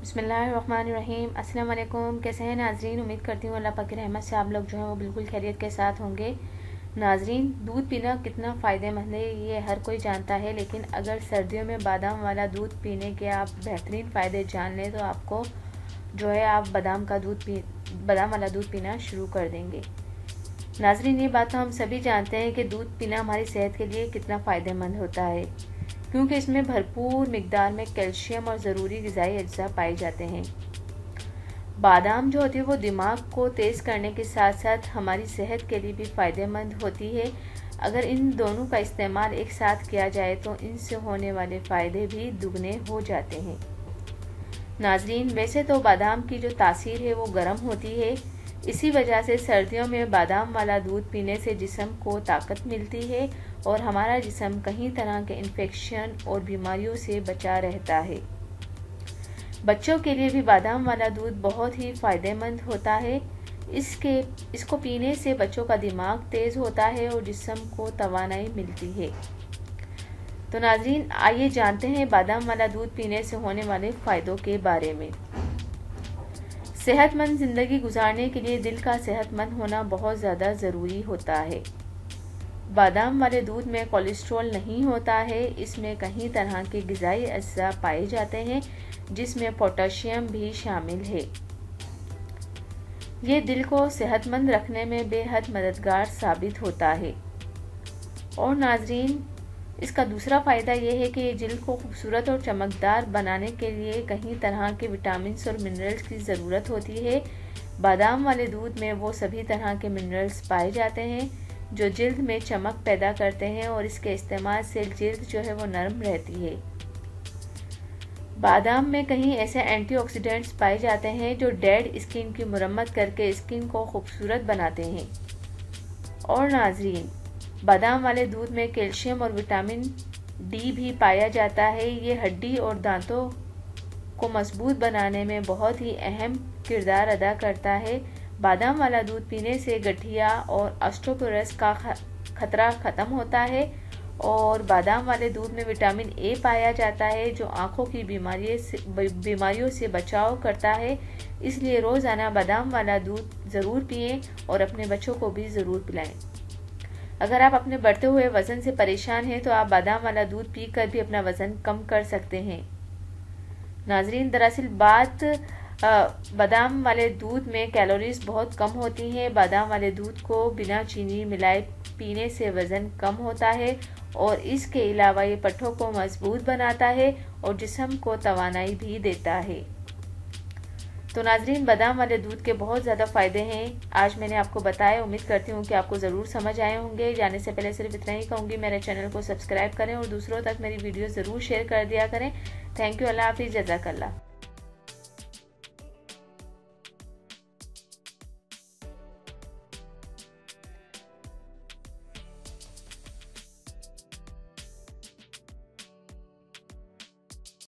बिस्मिल्लाहिर्रहमानिर्रहीम। अस्सलाम वालेकुम। कैसे हैं नाजरीन? उम्मीद करती हूँ अल्लाह पाक की रहमत से आप लोग जो हैं वो बिल्कुल खैरियत के साथ होंगे। नाजरीन, दूध पीना कितना फ़ायदेमंद है ये हर कोई जानता है, लेकिन अगर सर्दियों में बादाम वाला दूध पीने के आप बेहतरीन फ़ायदे जान लें तो आपको जो है आप बादाम वाला दूध पीना शुरू कर देंगे। नाजरीन, ये बात तो हम सभी जानते हैं कि दूध पीना हमारी सेहत के लिए कितना फ़ायदेमंद होता है, क्योंकि इसमें भरपूर मिकदार में कैल्शियम और ज़रूरी ग़िज़ाई अज्जा पाए जाते हैं। बादाम जो होती है वो दिमाग को तेज़ करने के साथ साथ हमारी सेहत के लिए भी फ़ायदेमंद होती है। अगर इन दोनों का इस्तेमाल एक साथ किया जाए तो इनसे होने वाले फ़ायदे भी दुगने हो जाते हैं। नाजरीन, वैसे तो बादाम की जो तासीर है वो गर्म होती है, इसी वजह से सर्दियों में बादाम वाला दूध पीने से जिस्म को ताकत मिलती है और हमारा जिस्म कई तरह के इन्फेक्शन और बीमारियों से बचा रहता है। बच्चों के लिए भी बादाम वाला दूध बहुत ही फ़ायदेमंद होता है। इसको पीने से बच्चों का दिमाग तेज़ होता है और जिस्म को तवानाई मिलती है। तो नाज़रीन, आइए जानते हैं बादाम वाला दूध पीने से होने वाले फ़ायदों के बारे में। सेहतमंद ज़िंदगी गुजारने के लिए दिल का सेहतमंद होना बहुत ज़्यादा ज़रूरी होता है। बादाम वाले दूध में कोलेस्ट्रॉल नहीं होता है, इसमें कई तरह के ग़िज़ाई अज्जा पाए जाते हैं जिसमें पोटेशियम भी शामिल है। ये दिल को सेहतमंद रखने में बेहद मददगार साबित होता है। और नाजरीन, इसका दूसरा फ़ायदा ये है कि दिल को खूबसूरत और चमकदार बनाने के लिए कई तरह के विटामिन और मिनरल्स की ज़रूरत होती है। बादाम वाले दूध में वो सभी तरह के मिनरल्स पाए जाते हैं जो जिल्द में चमक पैदा करते हैं और इसके इस्तेमाल से जिल्द जो है वो नरम रहती है। बादाम में कई ऐसे एंटीऑक्सीडेंट्स पाए जाते हैं जो डेड स्किन की मुरम्मत करके स्किन को खूबसूरत बनाते हैं। और नाजरीन, बादाम वाले दूध में कैल्शियम और विटामिन डी भी पाया जाता है। ये हड्डी और दांतों को मजबूत बनाने में बहुत ही अहम किरदार अदा करता है। बादाम वाला दूध पीने से गठिया और ऑस्टियोपोरोसिस का खतरा ख़त्म होता है और बादाम वाले दूध में विटामिन ए पाया जाता है जो आँखों की बीमारियों से बचाव करता है। इसलिए रोज़ाना बादाम वाला दूध ज़रूर पिएं और अपने बच्चों को भी ज़रूर पिलाएं। अगर आप अपने बढ़ते हुए वज़न से परेशान हैं तो आप बादाम वाला दूध पीकर भी अपना वज़न कम कर सकते हैं। नाजरीन, दरअसल बादाम वाले दूध में कैलोरीज बहुत कम होती हैं। बादाम वाले दूध को बिना चीनी मिलाए पीने से वज़न कम होता है और इसके अलावा ये पट्ठों को मजबूत बनाता है और जिस्म को तवानाई भी देता है। तो नाजरीन, बादाम वाले दूध के बहुत ज़्यादा फ़ायदे हैं आज मैंने आपको बताया। उम्मीद करती हूँ कि आपको ज़रूर समझ आए होंगे। जाने से पहले सिर्फ इतना ही कहूँगी, मेरे चैनल को सब्सक्राइब करें और दूसरों तक मेरी वीडियो ज़रूर शेयर कर दिया करें। Thank you. अल्लाह हाफिज़। जज़ाकल्लाह।